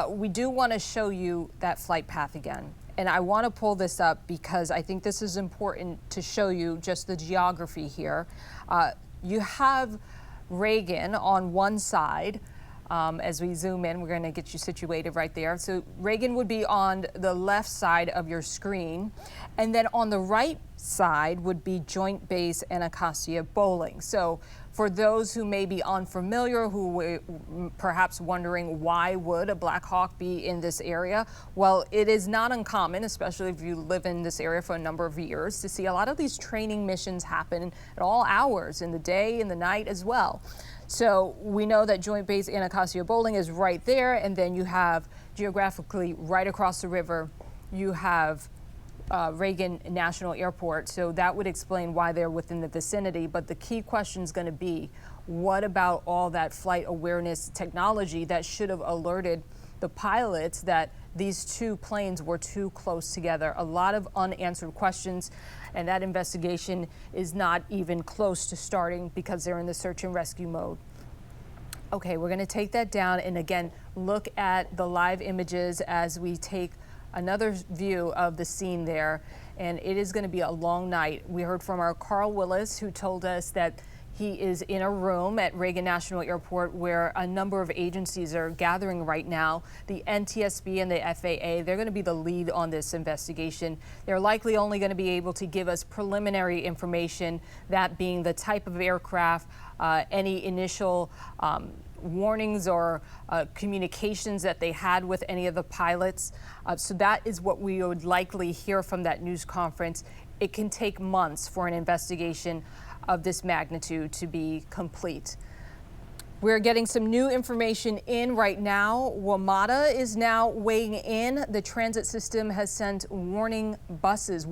We do want to show you that flight path again. And I want to pull this up because I think this is important to show you just the geography here. You have Reagan on one side. As we zoom in, we're going to get you situated right there. So Reagan would be on the left side of your screen. And then on the right side would be Joint Base Anacostia Bowling. So for those who may be unfamiliar, who were perhaps wondering why would a Black Hawk be in this area? Well, it is not uncommon, especially if you live in this area for a number of years, to see a lot of these training missions happen at all hours in the day and the night as well. So we know that Joint Base Anacostia Bowling is right there, and then you have geographically right across the river, you have Reagan National Airport. So that would explain why they're within the vicinity. But the key question is going to be, what about all that flight awareness technology that should have alerted the pilots that these two planes were too close together? A lot of unanswered questions, and that investigation is not even close to starting because they're in the search and rescue mode. Okay, we're going to take that down and again look at the live images as we take another view of the scene there. And it is going to be a long night. We heard from our Carl Willis, who told us that he is in a room at Reagan National Airport where a number of agencies are gathering right now. The NTSB and the FAA, they're going to be the lead on this investigation. They're likely only going to be able to give us preliminary information, that being the type of aircraft, any initial warnings or communications that they had with any of the pilots. So that is what we would likely hear from that news conference. It can take months for an investigation of this magnitude to be complete. We're getting some new information in right now. WMATA is now weighing in. The transit system has sent warming buses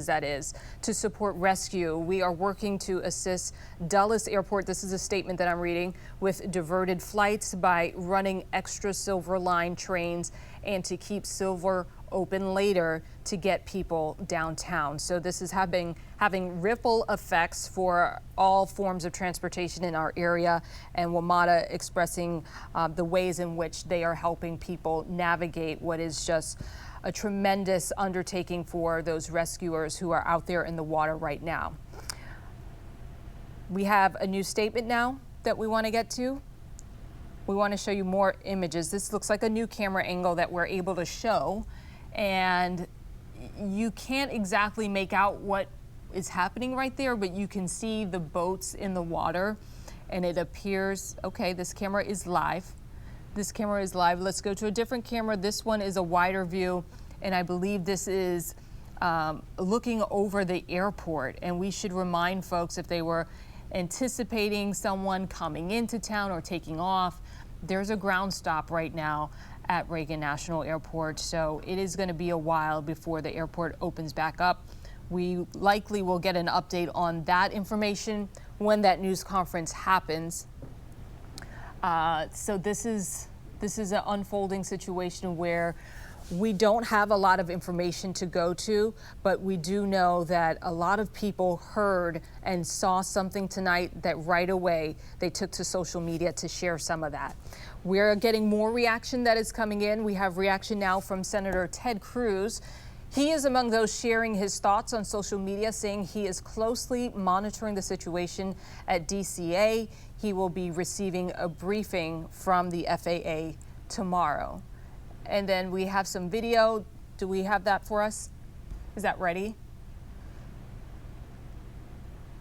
that is, to support rescue. We are working to assist Dulles Airport, this is a statement that I'm reading, with diverted flights by running extra Silver Line trains and to keep Silver open later to get people downtown. So this is having ripple effects for all forms of transportation in our area, and WMATA expressing the ways in which they are helping people navigate what is just a tremendous undertaking for those rescuers who are out there in the water right now. We have a new statement now that we want to get to. We want to show you more images. This looks like a new camera angle that we're able to show, and you can't exactly make out what is happening right there, but you can see the boats in the water, and it appears, okay, this camera is live. This camera is live. Let's go to a different camera. This one is a wider view, and I believe this is looking over the airport. And we should remind folks, if they were anticipating someone coming into town or taking off, there's a ground stop right now at Reagan National Airport, so it is going to be a while before the airport opens back up. We likely will get an update on that information when that news conference happens. So this is an unfolding situation where we don't have a lot of information to go to, but we do know that a lot of people heard and saw something tonight that right away they took to social media to share some of that. We're getting more reaction that is coming in. We have reaction now from Senator Ted Cruz. He is among those sharing his thoughts on social media, saying he is closely monitoring the situation at DCA. He will be receiving a briefing from the FAA tomorrow. And then we have some video. Do we have that for us? Is that ready?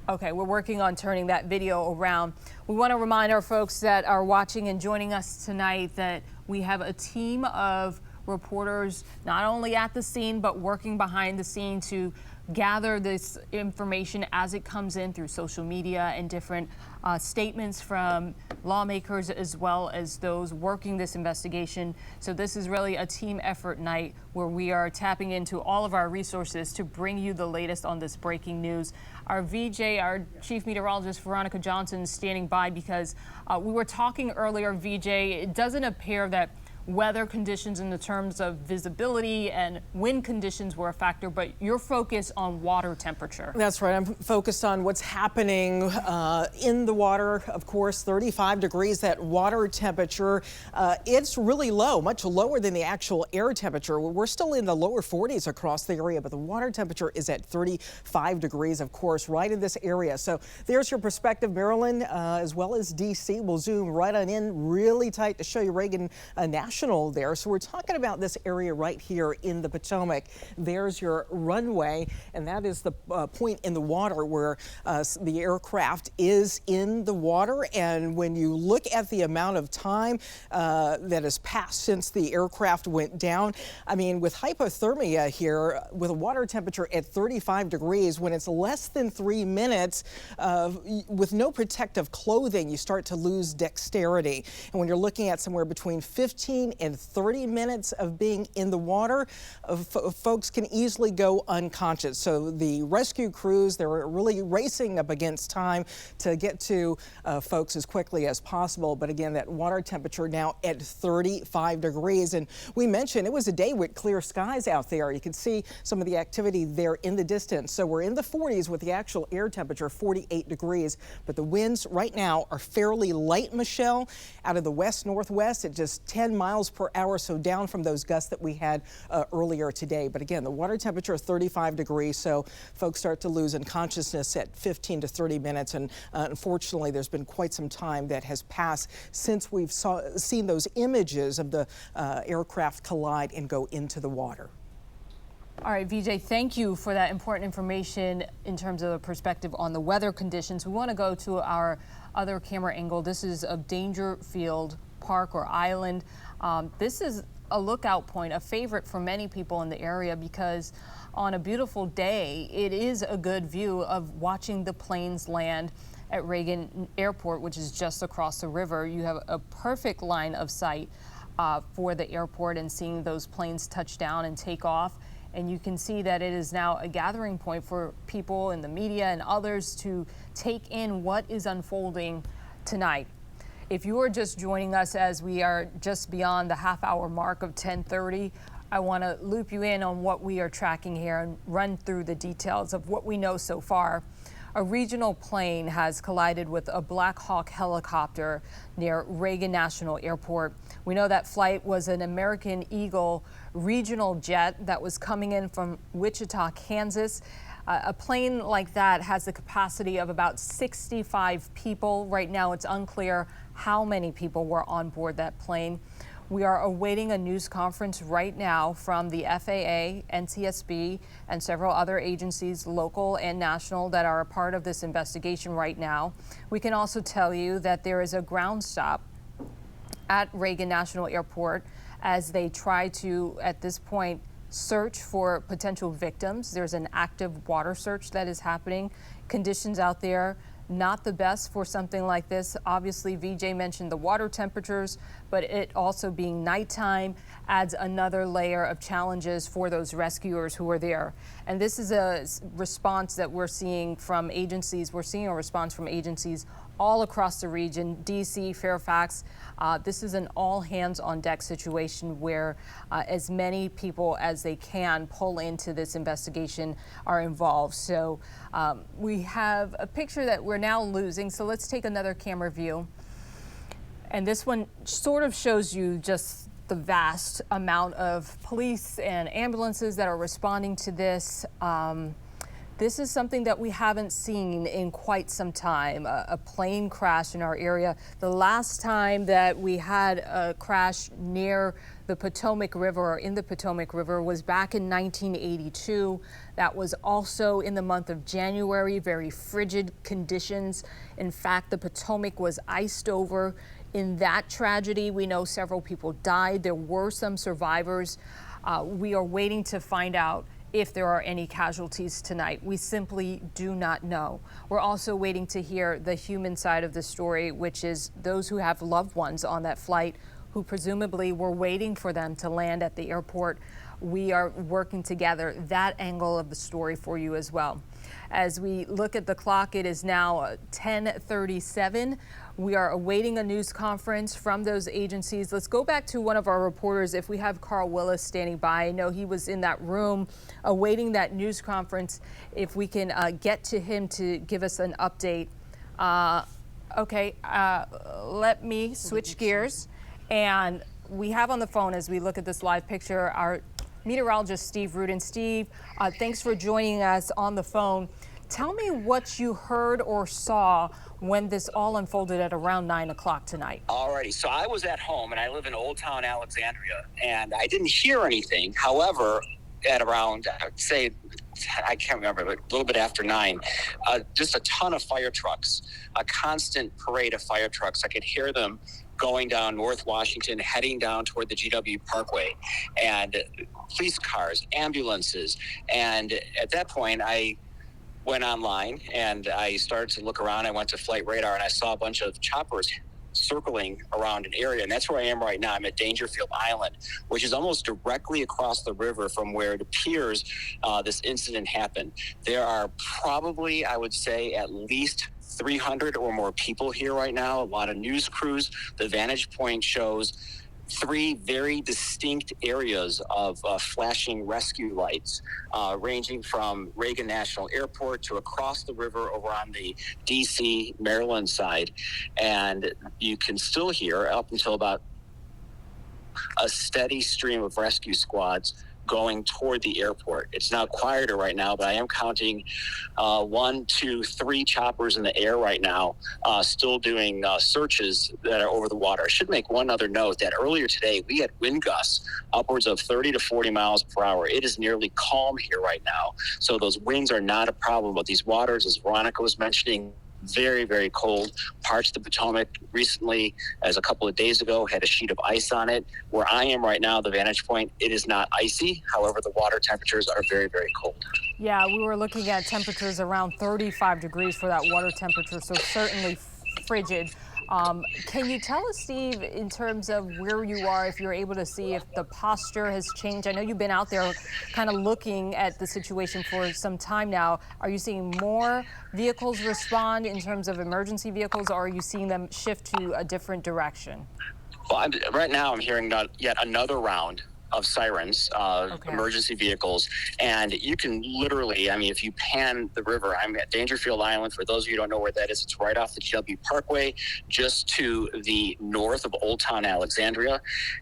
Okay, we're working on turning that video around. We want to remind our folks that are watching and joining us tonight that we have a team of reporters not only at the scene, but working behind the scene to gather this information as it comes in through social media and different statements from lawmakers as well as those working this investigation. So this is really a team effort night where we are tapping into all of our resources to bring you the latest on this breaking news. Our VJ, our chief meteorologist, Veronica Johnson, is standing by because we were talking earlier, VJ, it doesn't appear that weather conditions in the terms of visibility and wind conditions were a factor, but you're focused on water temperature. That's right. I'm focused on what's happening in the water. Of course, 35 degrees, that water temperature. It's really low, much lower than the actual air temperature. We're still in the lower 40s across the area, but the water temperature is at 35 degrees, of course, right in this area. So there's your perspective, Maryland, as well as D.C. We'll zoom right on in really tight to show you Reagan National there. So we're talking about this area right here in the Potomac. There's your runway, and that is the point in the water where the aircraft is in the water. And when you look at the amount of time that has passed since the aircraft went down, I mean, with hypothermia here, with a water temperature at 35 degrees, when it's less than 3 minutes with no protective clothing, you start to lose dexterity. And when you're looking at somewhere between 15 and 30 minutes of being in the water, folks can easily go unconscious. So the rescue crews, they're really racing up against time to get to folks as quickly as possible. But again, that water temperature now at 35 degrees. And we mentioned it was a day with clear skies out there. You can see some of the activity there in the distance. So we're in the 40s with the actual air temperature, 48 degrees. But the winds right now are fairly light, Michelle, out of the west-northwest at just 10 miles per hour, so down from those gusts that we had earlier today. But again, the water temperature is 35 degrees, so folks start to lose consciousness at 15 to 30 minutes. And unfortunately, there's been quite some time that has passed since we've seen those images of the aircraft collide and go into the water. All right, VJ, thank you for that important information in terms of the perspective on the weather conditions. We want to go to our other camera angle. This is of Dangerfield Park or Island. This is a lookout point, a favorite for many people in the area, because on a beautiful day, it is a good view of watching the planes land at Reagan Airport, which is just across the river. You have a perfect line of sight for the airport and seeing those planes touch down and take off. And you can see that it is now a gathering point for people in the media and others to take in what is unfolding tonight. If you are just joining us as we are just beyond the half-hour mark of 10:30, I want to loop you in on what we are tracking here and run through the details of what we know so far. A regional plane has collided with a Black Hawk helicopter near Reagan National Airport. We know that flight was an American Eagle regional jet that was coming in from Wichita, Kansas. A plane like that has the capacity of about 65 people. Right now, it's unclear how many people were on board that plane. We are awaiting a news conference right now from the FAA, NTSB, and several other agencies, local and national, that are a part of this investigation right now. We can also tell you that there is a ground stop at Reagan National Airport as they try to, at this point, search for potential victims. There's an active water search that is happening. Conditions out there not the best for something like this. Obviously, VJ mentioned the water temperatures, but it also being nighttime adds another layer of challenges for those rescuers who are there. And this is a response that we're seeing from agencies. We're seeing a response from agencies all across the region, DC, Fairfax. This is an all hands on deck situation where as many people as they can pull into this investigation are involved. So we have a picture that we're now losing. So let's take another camera view. And this one sort of shows you just the vast amount of police and ambulances that are responding to this. This is something that we haven't seen in quite some time, a plane crash in our area. The last time that we had a crash near the Potomac River or in the Potomac River was back in 1982. That was also in the month of January, very frigid conditions. In fact, the Potomac was iced over. In that tragedy, we know several people died. There were some survivors. We are waiting to find out if there are any casualties tonight. We simply do not know. We're also waiting to hear the human side of the story, which is those who have loved ones on that flight who presumably were waiting for them to land at the airport. We are working together that angle of the story for you as well. As we look at the clock, it is now 10:37. We are awaiting a news conference from those agencies. Let's go back to one of our reporters. If we have Carl Willis standing by, I know he was in that room awaiting that news conference. If we can get to him to give us an update. Okay, let me switch gears. And we have on the phone, as we look at this live picture, our meteorologist, Steve Rudin. Steve, thanks for joining us on the phone. Tell me what you heard or saw when this all unfolded at around 9 o'clock tonight. Alrighty, so I was at home and I live in Old Town Alexandria, and I didn't hear anything. However, at around, I'd say, I can't remember, but a little bit after 9, just a ton of fire trucks, a constant parade of fire trucks. I could hear them going down North Washington, heading down toward the GW Parkway, and police cars, ambulances. And at that point, I went online and I started to look around. I went to Flight Radar and I saw a bunch of choppers circling around an area, and that's where I am right now. I'm at Dangerfield Island, which is almost directly across the river from where it appears this incident happened. There are probably, I would say, at least 300 or more people here right now, a lot of news crews. The vantage point shows 3 very distinct areas of flashing rescue lights, ranging from Reagan National Airport to across the river over on the D.C., Maryland side. And you can still hear, up until about, a steady stream of rescue squads going toward the airport. It's now quieter right now, but I am counting 1, 2, 3 choppers in the air right now, still doing searches that are over the water. I should make one other note that earlier today, we had wind gusts upwards of 30 to 40 miles per hour. It is nearly calm here right now. So those winds are not a problem, but these waters, as Veronica was mentioning, very, very cold. Parts of the Potomac recently, as a couple of days ago, had a sheet of ice on it. Where I am right now, the vantage point, it is not icy. However, the water temperatures are very, very cold. Yeah, we were looking at temperatures around 35 degrees for that water temperature, so certainly frigid. Can you tell us, Steve, in terms of where you are, if you're able to see if the posture has changed? I know you've been out there kind of looking at the situation for some time now. Are you seeing more vehicles respond in terms of emergency vehicles, or are you seeing them shift to a different direction? Well, right now I'm hearing yet another round of sirens, emergency vehicles, and you can literally, I mean, if you pan the river, I'm at Dangerfield Island. For those of you who don't know where that is, it's right off the GW Parkway, just to the north of Old Town Alexandria,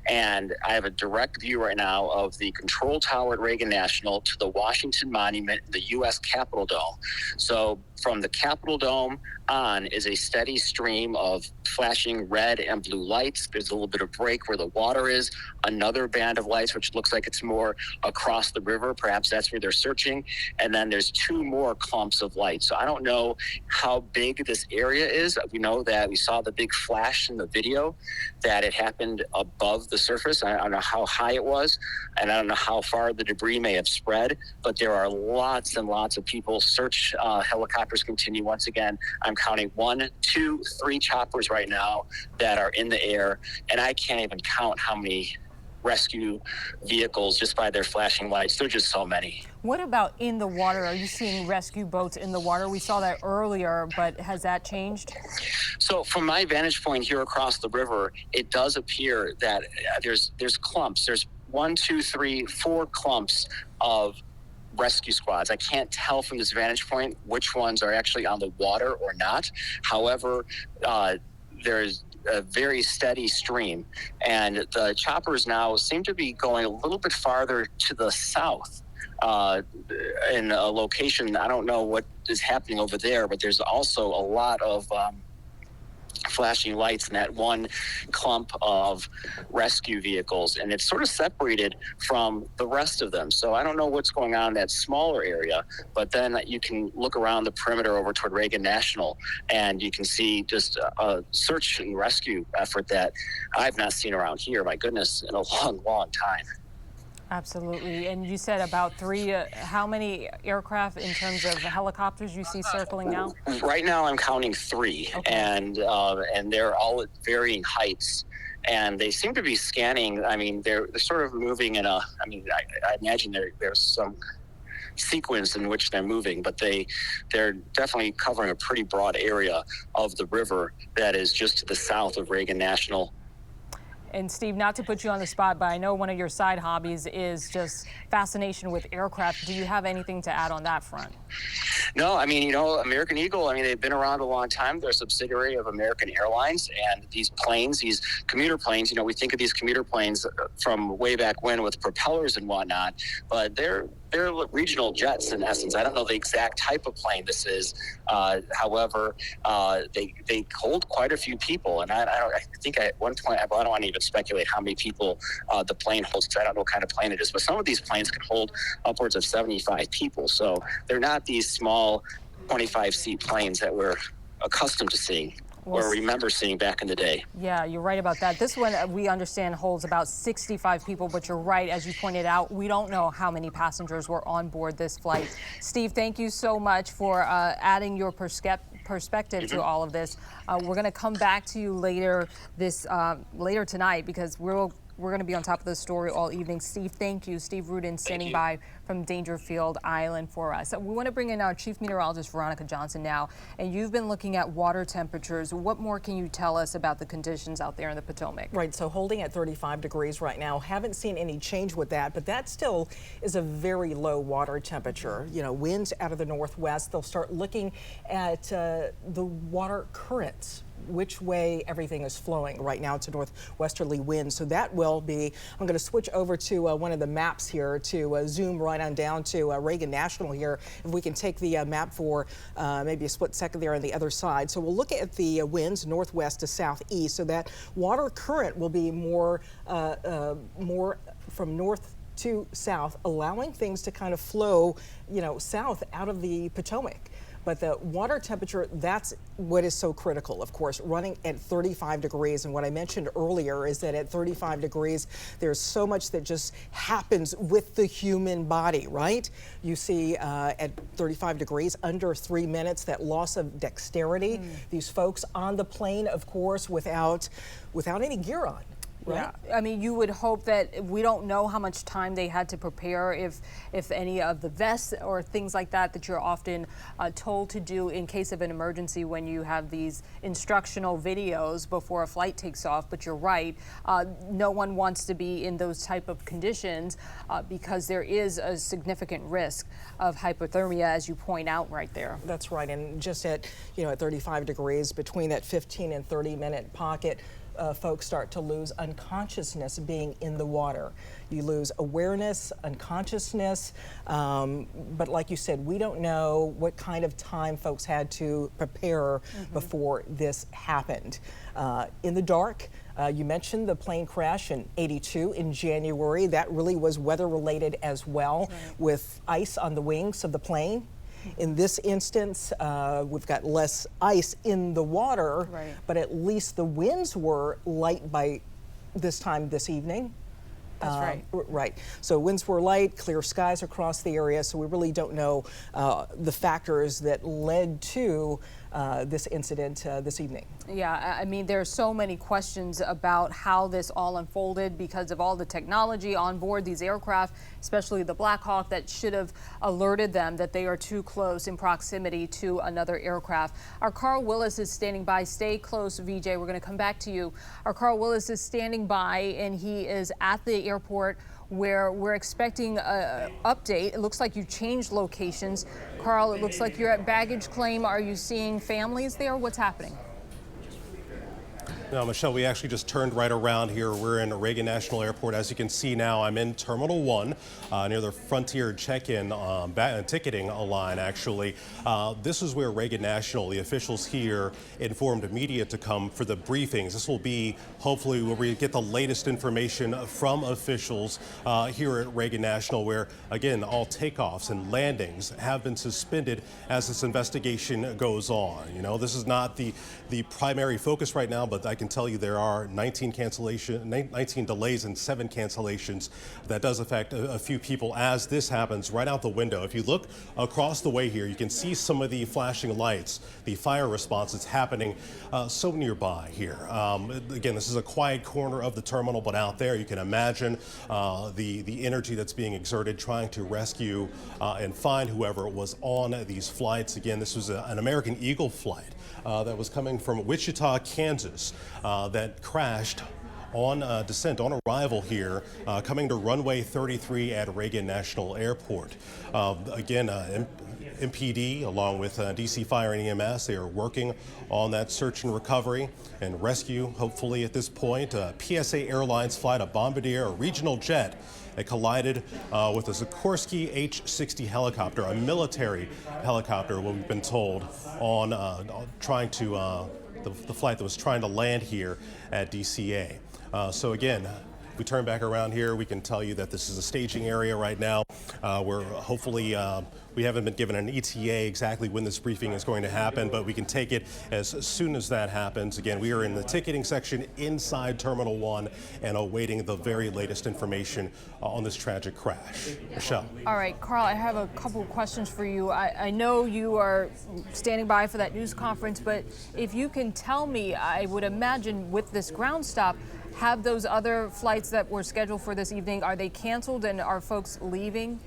and I have a direct view right now of the control tower at Reagan National to the Washington Monument, the U.S. Capitol Dome. So from the Capitol Dome on is a steady stream of flashing red and blue lights. There's a little bit of break where the water is, another band of lights, which looks like it's more across the river. Perhaps that's where they're searching. And then there's 2 more clumps of lights. So I don't know how big this area is. We know that we saw the big flash in the video, that it happened above the surface. I don't know how high it was, and I don't know how far the debris may have spread, but there are lots and lots of people. Search helicopters continue. Once again, I'm counting 1, 2, 3 choppers right now that are in the air, and I can't even count how many rescue vehicles just by their flashing lights. There are just so many. What about in the water? Are you seeing rescue boats in the water? We saw that earlier, but has that changed? So from my vantage point here across the river, it does appear that there's clumps. There's 1, 2, 3, 4 clumps of rescue squads. I can't tell from this vantage point which ones are actually on the water or not. However, there's a very steady stream, and the choppers now seem to be going a little bit farther to the south in a location. I don't know what is happening over there, but there's also a lot of flashing lights in that one clump of rescue vehicles, and it's sort of separated from the rest of them. So I don't know what's going on in that smaller area, but then you can look around the perimeter over toward Reagan National, and you can see just a search and rescue effort that I've not seen around here, my goodness, in a long, long time. Absolutely. And you said about 3, how many aircraft in terms of helicopters you see circling now? Right now I'm counting 3, okay. and they're all at varying heights. And they seem to be scanning. I mean, they're sort of moving in a, I mean, I imagine there's some sequence in which they're moving, but they're definitely covering a pretty broad area of the river that is just to the south of Reagan National. And Steve, not to put you on the spot, but I know one of your side hobbies is just fascination with aircraft. Do you have anything to add on that front? No, I mean, American Eagle, I mean, they've been around a long time. They're a subsidiary of American Airlines, and these planes, these commuter planes, we think of these commuter planes from way back when with propellers and whatnot, but they're regional jets in essence. I don't know the exact type of plane this is. However, they hold quite a few people, and I think at one point, I don't want to even speculate how many people the plane holds, because I don't know what kind of plane it is, but some of these planes can hold upwards of 75 people. So they're not these small 25-seat planes that we're accustomed to seeing or remember seeing back in the day. Yeah, you're right about that. This one, we understand, holds about 65 people, but you're right, as you pointed out, we don't know how many passengers were on board this flight. Steve, thank you so much for adding your perspective to all of this. We're going to come back to you later tonight, because we're going to be on top of the story all evening. Steve, thank you. Steve Rudin standing by from Dangerfield Island for us. So we want to bring in our Chief Meteorologist, Veronica Johnson, now. And you've been looking at water temperatures. What more can you tell us about the conditions out there in the Potomac? Right, so holding at 35 degrees right now. Haven't seen any change with that, but that still is a very low water temperature. Winds out of the northwest. They'll start looking at the water currents, which way everything is flowing. Right now it's a northwesterly wind, so that will be, I'm going to switch over to one of the maps here to zoom right on down to Reagan National here. If we can take the map for maybe a split second there on the other side. So we'll look at the winds northwest to southeast, so that water current will be more from north to south, allowing things to kind of flow, south out of the Potomac. But the water temperature, that's what is so critical, of course, running at 35 degrees. And what I mentioned earlier is that at 35 degrees, there's so much that just happens with the human body, right? You see at 35 degrees, under 3 minutes, that loss of dexterity. These folks on the plane, of course, without any gear on. Right? Yeah, I mean, you would hope that we don't know how much time they had to prepare, if any of the vests or things like that you're often told to do in case of an emergency when you have these instructional videos before a flight takes off. But you're right, no one wants to be in those type of conditions because there is a significant risk of hypothermia, as you point out right there. That's right, and just at, at 35 degrees, between that 15 and 30-minute pocket, folks start to lose unconsciousness being in the water. You lose awareness, unconsciousness, but like you said, we don't know what kind of time folks had to prepare before this happened. In the dark, you mentioned the plane crash in '82 in January. That really was weather related as well, with ice on the wings of the plane. In this instance, we've got less ice in the water, but at least the winds were light by this time this evening. That's right. Right. So winds were light, clear skies across the area, so we really don't know the factors that led to this incident this evening. Yeah, I mean, there are so many questions about how this all unfolded because of all the technology on board these aircraft, especially the Black Hawk, that should have alerted them that they are too close in proximity to another aircraft. Our Carl Willis is standing by. Stay close, VJ. We're going to come back to you. Our Carl Willis is standing by, and he is at the airport where we're expecting an update. It looks like you changed locations. Carl, it looks like you're at baggage claim. Are you seeing families there? What's happening? No, Michelle, we actually just turned right around here. We're in Reagan National Airport. As you can see now, I'm in Terminal 1 near the Frontier check-in ticketing line, actually. This is where Reagan National, the officials here, informed media to come for the briefings. This will be, hopefully, where we get the latest information from officials here at Reagan National, where, again, all takeoffs and landings have been suspended as this investigation goes on. This is not the primary focus right now, but I can can tell you there are 19 delays and 7 cancellations. That does affect a few people as this happens right out the window. If you look across the way here, you can see some of the flashing lights, the fire response that's happening so nearby here. Again, this is a quiet corner of the terminal, but out there you can imagine the energy that's being exerted trying to rescue and find whoever was on these flights. Again, this was an American Eagle flight that was coming from Wichita, Kansas, that crashed on descent, on arrival here, coming to runway 33 at Reagan National Airport. Again, MPD, along with DC Fire and EMS, they are working on that search and recovery and rescue, hopefully at this point. PSA Airlines flight, a Bombardier, a regional jet, that collided with a Sikorsky H-60 helicopter, a military helicopter, what we've been told, on trying to, the flight that was trying to land here at DCA. So again, if we turn back around here, we can tell you that this is a staging area right now. We're hopefully, we haven't been given an ETA exactly when this briefing is going to happen, but we can take it as soon as that happens. Again, we are in the ticketing section inside Terminal 1 and awaiting the very latest information on this tragic crash. Michelle. All right, Carl, I have a couple of questions for you. I know you are standing by for that news conference, but if you can tell me, I would imagine with this ground stop, have those other flights that were scheduled for this evening, are they canceled and are folks leaving?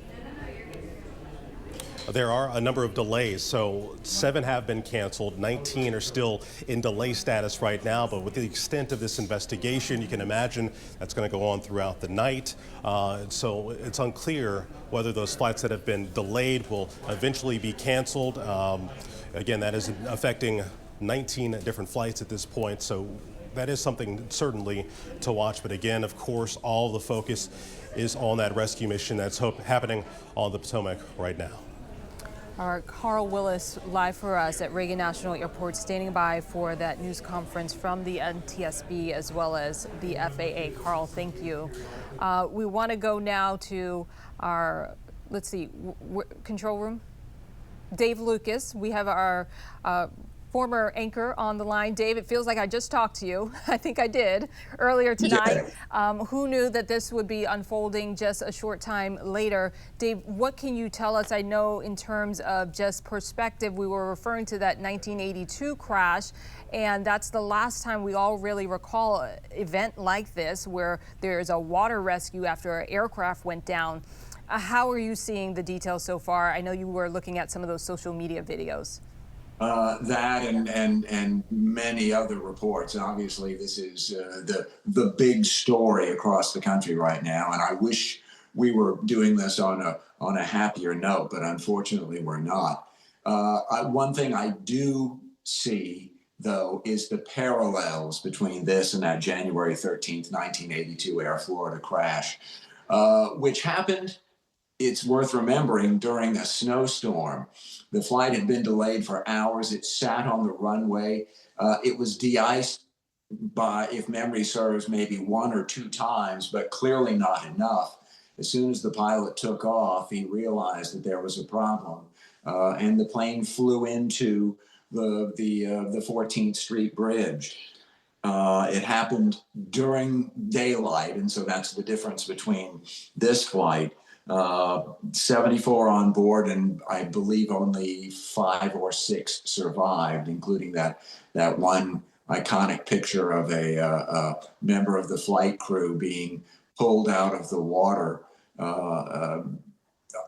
There are a number of delays, so 7 have been canceled, 19 are still in delay status right now, but with the extent of this investigation, you can imagine that's going to go on throughout the night. So it's unclear whether those flights that have been delayed will eventually be canceled. Again, that is affecting 19 different flights at this point, so that is something certainly to watch. But again, of course, all the focus is on that rescue mission that's happening on the Potomac right now. All right, Carl Willis, live for us at Reagan National Airport, standing by for that news conference from the NTSB as well as the FAA. Carl, thank you. We want to go now to our, let's see, control room. Dave Lucas, we have our former anchor on the line. Dave, it feels like I just talked to you. I think I did earlier tonight. Who knew that this would be unfolding just a short time later? Dave, what can you tell us? I know in terms of just perspective, we were referring to that 1982 crash, and that's the last time we all really recall an event like this where there's a water rescue after an aircraft went down. How are you seeing the details so far? I know you were looking at some of those social media videos. That and many other reports. Obviously, this is the big story across the country right now, and I wish we were doing this on a happier note, but unfortunately, we're not. One thing I do see, though, is the parallels between this and that January 13th, 1982 Air Florida crash, which happened, it's worth remembering, during a snowstorm. The flight had been delayed for hours. It sat on the runway. It was de-iced by, if memory serves, maybe 1 or 2 times, but clearly not enough. As soon as the pilot took off, he realized that there was a problem, and the plane flew into the 14th Street Bridge. It happened during daylight, and so that's the difference between this flight. 74 on board, and I believe only 5 or 6 survived, including that one iconic picture of a member of the flight crew being pulled out of the water,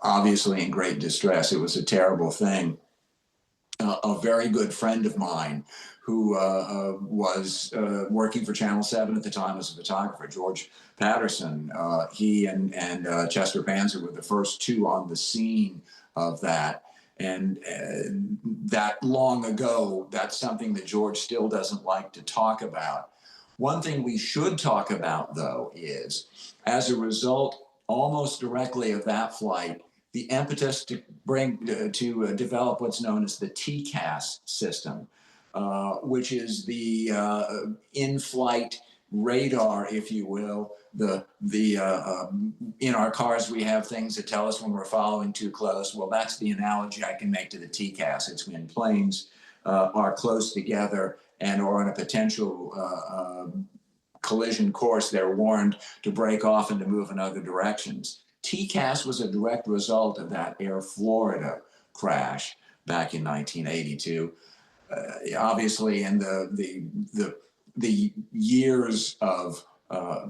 obviously in great distress. It was a terrible thing. A very good friend of mine who was working for Channel 7 at the time as a photographer, George Patterson. He and Chester Panzer were the first 2 on the scene of that. And that long ago, that's something that George still doesn't like to talk about. One thing we should talk about, though, is as a result, almost directly of that flight, the impetus to develop what's known as the TCAS system, which is the in-flight radar, if you will. In our cars, we have things that tell us when we're following too close. Well, that's the analogy I can make to the TCAS. It's when planes are close together and or on a potential collision course, they're warned to break off and to move in other directions. TCAS was a direct result of that Air Florida crash back in 1982. Obviously, in the years of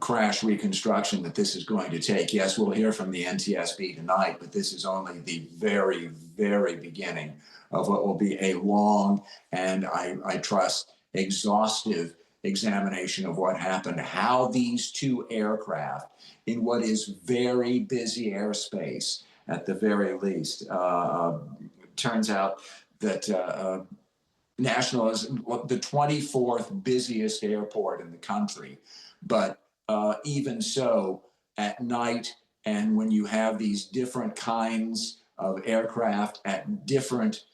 crash reconstruction that this is going to take, yes, we'll hear from the NTSB tonight, but this is only the very, very beginning of what will be a long and I trust exhaustive examination of what happened, how these two aircraft in what is very busy airspace at the very least. Turns out that National is the 24th busiest airport in the country, but even so, at night and when you have these different kinds of aircraft at different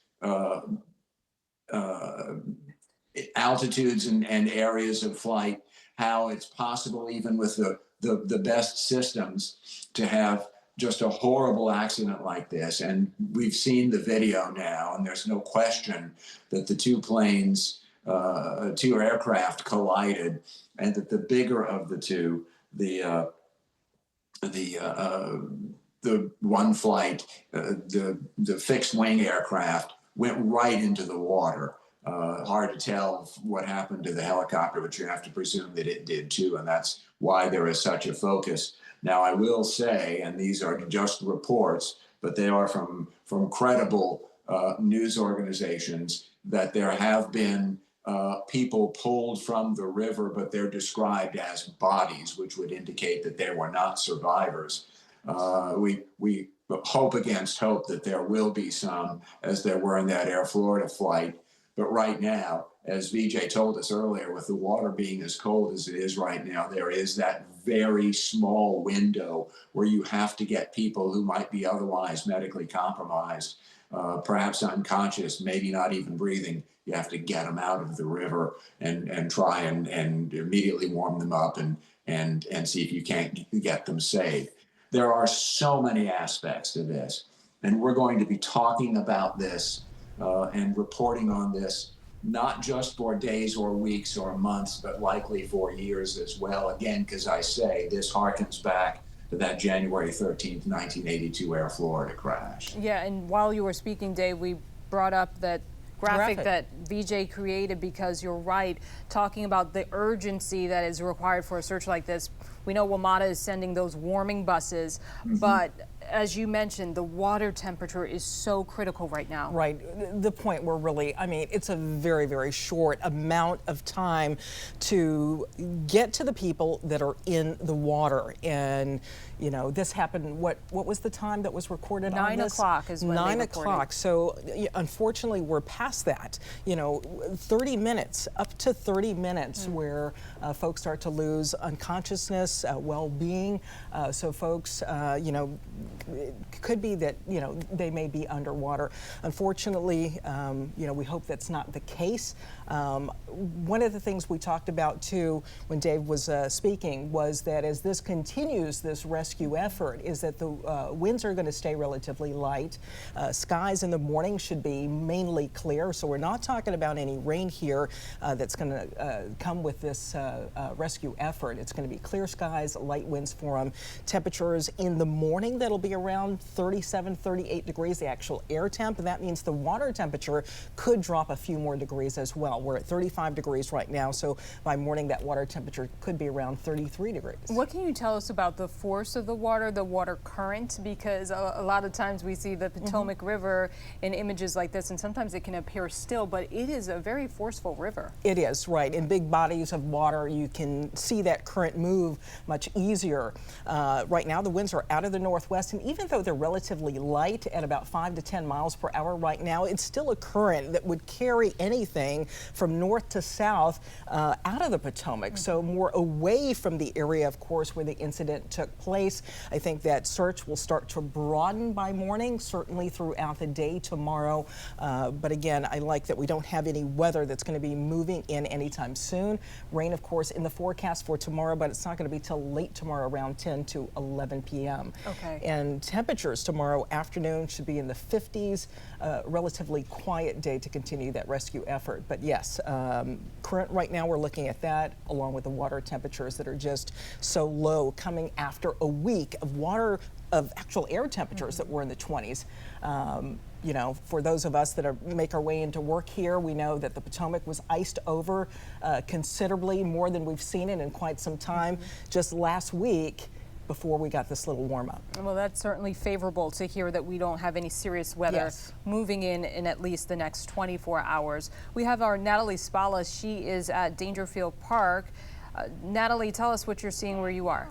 altitudes and areas of flight, how it's possible even with the best systems to have just a horrible accident like this. And we've seen the video now, and there's no question that the two planes, two aircraft collided, and that the bigger of the two, the one flight, the fixed wing aircraft, went right into the water. Hard to tell what happened to the helicopter, but you have to presume that it did too, and that's why there is such a focus. Now, I will say, and these are just reports, but they are from credible news organizations, that there have been people pulled from the river, but they're described as bodies, which would indicate that they were not survivors. We hope against hope that there will be some, as there were in that Air Florida flight. But right now, as Vijay told us earlier, with the water being as cold as it is right now, there is that very small window where you have to get people who might be otherwise medically compromised, perhaps unconscious, maybe not even breathing. You have to get them out of the river and try and immediately warm them up and see if you can't get them saved. There are so many aspects to this, and we're going to be talking about this and reporting on this, not just for days or weeks or months, but likely for years as well. Again, because I say this harkens back to that January 13th, 1982 Air Florida crash. Yeah, and while you were speaking, Dave, we brought up that graphic that Vijay created, because you're right, talking about the urgency that is required for a search like this. We know WMATA is sending those warming buses, but as you mentioned, the water temperature is so critical right now. Right. The point where really, I mean, it's a very, very short amount of time to get to the people that are in the water. And, you know, this happened, what was the time that was recorded on this? 9 o'clock is when 9 they reported. o'clock. So unfortunately, we're past that. You know, 30 minutes, up to 30 minutes where folks start to lose unconsciousness, well-being. So folks, you know, it could be that, you know, they may be underwater. Unfortunately, you know, we hope that's not the case. One of the things we talked about too when Dave was speaking was that as this continues, this rescue effort, is that the winds are going to stay relatively light. Skies in the morning should be mainly clear, so we're not talking about any rain here that's going to come with this rescue effort. It's going to be clear skies, light winds for them. Temperatures in the morning that'll be around 37, 38 degrees, the actual air temp, and that means the water temperature could drop a few more degrees as well. We're at 35 degrees right now, so by morning that water temperature could be around 33 degrees. What can you tell us about the force of the water current? Because a lot of times we see the Potomac River in images like this, and sometimes it can appear still, but it is a very forceful river. It is, right. In big bodies of water, you can see that current move much easier. Right now, the winds are out of the northwest, and even though they're relatively light at about 5 to 10 miles per hour right now, it's still a current that would carry anything from north to south out of the Potomac, so more away from the area, of course, where the incident took place. I think that search will start to broaden by morning, certainly throughout the day tomorrow. But again, I like that we don't have any weather that's going to be moving in anytime soon. Rain, of course, in the forecast for tomorrow, but it's not going to be till late tomorrow around 10 to 11 p.m. Okay. And and temperatures tomorrow afternoon should be in the 50s. Relatively quiet day to continue that rescue effort. But yes, current right now we're looking at that along with the water temperatures that are just so low coming after a week of actual air temperatures that were in the 20s. You know, for those of us that make our way into work here, we know that the Potomac was iced over considerably more than we've seen it in quite some time. Just last week, before we got this little warm up. Well, that's certainly favorable to hear that we don't have any serious weather moving in at least the next 24 hours. We have our Natalie Spala. She is at Dangerfield Park. Natalie, tell us what you're seeing where you are.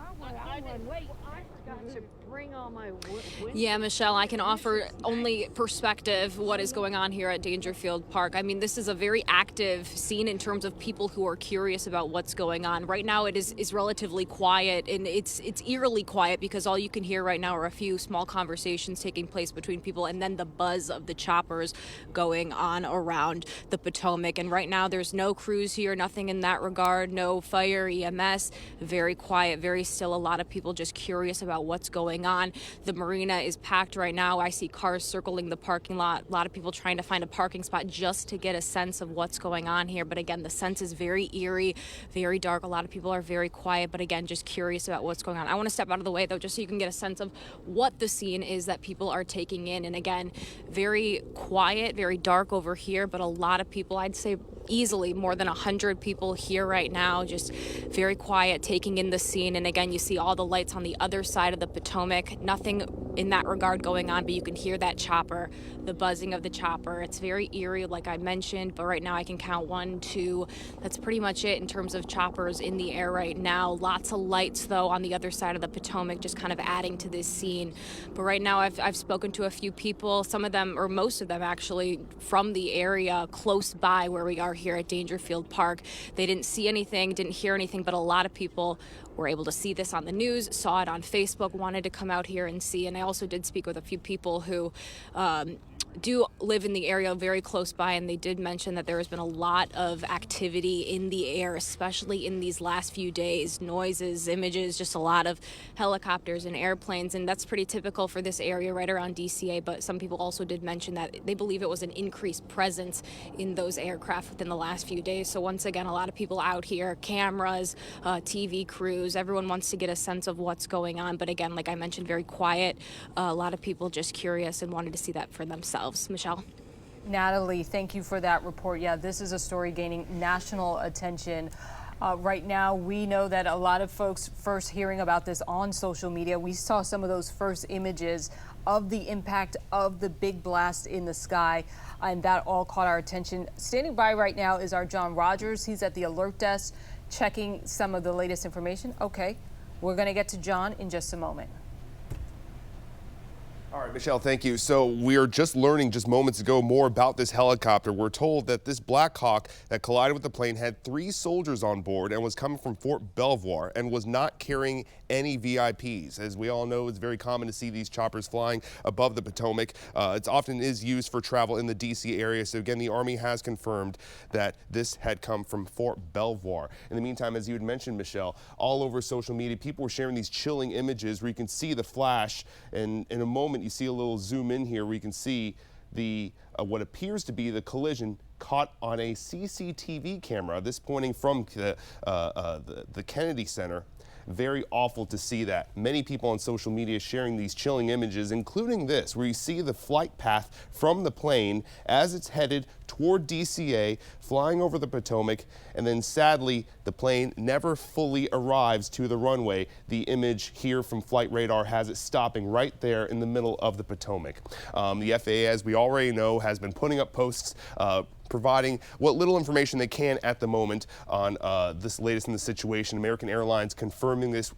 Yeah, Michelle, I can offer only perspective what is going on here at Dangerfield Park. I mean, this is a very active scene in terms of people who are curious about what's going on. Right now it is relatively quiet, and it's eerily quiet because all you can hear right now are a few small conversations taking place between people and then the buzz of the choppers going on around the Potomac. And right now there's no crews here, nothing in that regard, no fire, EMS, very quiet, very still. A lot of people just curious about what's going on. The marina is packed right now. I see cars circling the parking lot. A lot of people trying to find a parking spot just to get a sense of what's going on here. But again, the sense is very eerie, very dark. A lot of people are very quiet, but again, just curious about what's going on. I want to step out of the way though, just so you can get a sense of what the scene is that people are taking in. And again, very quiet, very dark over here, but a lot of people, I'd say easily more than 100 people here right now, just very quiet, taking in the scene. And again, you see all the lights on the other side of the Potomac. Nothing in that regard going on, but you can hear that chopper, the buzzing of the chopper. It's very eerie, like I mentioned, but right now I can count 1, 2. That's pretty much it in terms of choppers in the air right now. Lots of lights, though, on the other side of the Potomac, just kind of adding to this scene. But right now I've spoken to a few people, some of them, or most of them actually, from the area close by where we are here at Dangerfield Park. They didn't see anything, didn't hear anything, but a lot of people were able to see this on the news, saw it on Facebook, wanted to come out here and see. And I also did speak with a few people who do live in the area very close by, and they did mention that there has been a lot of activity in the air, especially in these last few days. Noises, images, just a lot of helicopters and airplanes, and that's pretty typical for this area right around DCA. But some people also did mention that they believe it was an increased presence in those aircraft within the last few days. So once again, a lot of people out here, cameras, TV crews, everyone wants to get a sense of what's going on. But again, like I mentioned, very quiet. A lot of people just curious and wanted to see that for themselves. Michelle? Natalie, thank you for that report. Yeah, this is a story gaining national attention. Right now, we know that a lot of folks first hearing about this on social media. We saw some of those first images of the impact of the big blast in the sky, and that all caught our attention. Standing by right now is our John Rogers. He's at the alert desk checking some of the latest information. Okay, we're going to get to John in just a moment. All right, Michelle, thank you. So we are just learning just moments ago more about this helicopter. We're told that this Black Hawk that collided with the plane had 3 soldiers on board and was coming from Fort Belvoir and was not carrying any VIPs. As we all know, it's very common to see these choppers flying above the Potomac. It often is used for travel in the D.C. area. So again, the Army has confirmed that this had come from Fort Belvoir. In the meantime, as you had mentioned, Michelle, all over social media, people were sharing these chilling images where you can see the flash, and in a moment you see a little zoom in here where you can see the what appears to be the collision caught on a CCTV camera. This pointing from the Kennedy Center. Very awful to see that. Many people on social media sharing these chilling images, including this, where you see the flight path from the plane as it's headed toward DCA, flying over the Potomac, and then sadly, the plane never fully arrives to the runway. The image here from flight radar has it stopping right there in the middle of the Potomac. The FAA, as we already know, has been putting up posts providing what little information they can at the moment on this latest in the situation. American Airlines confirming this